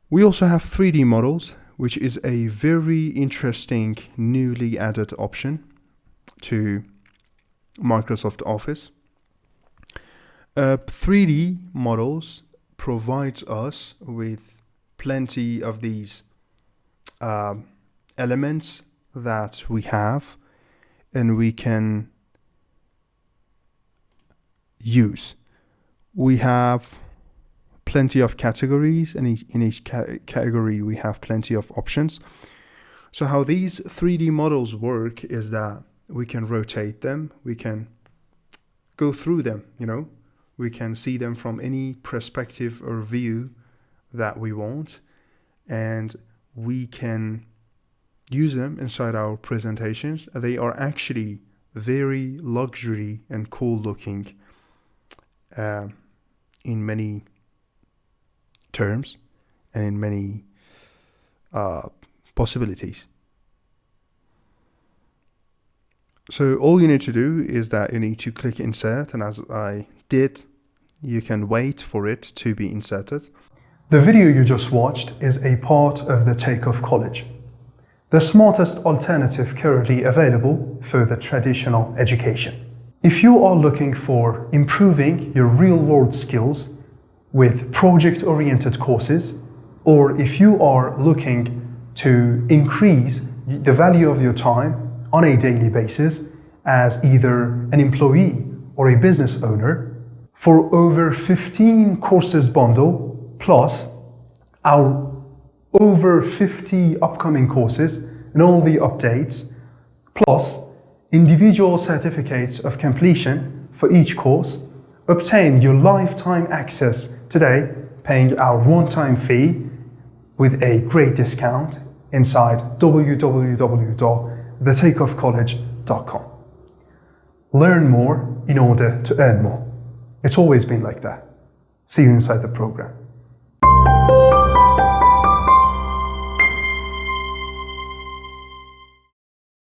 We also have 3D models, which is a very interesting newly added option to Microsoft Office. 3D models provides us with plenty of these elements that we have and we can use. We have plenty of categories, and in each category we have plenty of options. So how these 3D models work is that we can rotate them, we can go through them, we can see them from any perspective or view that we want, and we can use them inside our presentations. They are actually very luxury and cool looking in many terms and in many possibilities. So all you need to do is that you need to click insert, and as I did, you can wait for it to be inserted. The video you just watched is a part of the Takeoff College, the smartest alternative currently available for the traditional education. If you are looking for improving your real-world skills with project-oriented courses, or if you are looking to increase the value of your time on a daily basis as either an employee or a business owner, for over 15 courses bundle plus our over 50 upcoming courses and all the updates, plus individual certificates of completion for each course, obtain your lifetime access today, paying our one-time fee with a great discount inside www.thetakeoffcollege.com. Learn more in order to earn more. It's always been like that. See you inside the program.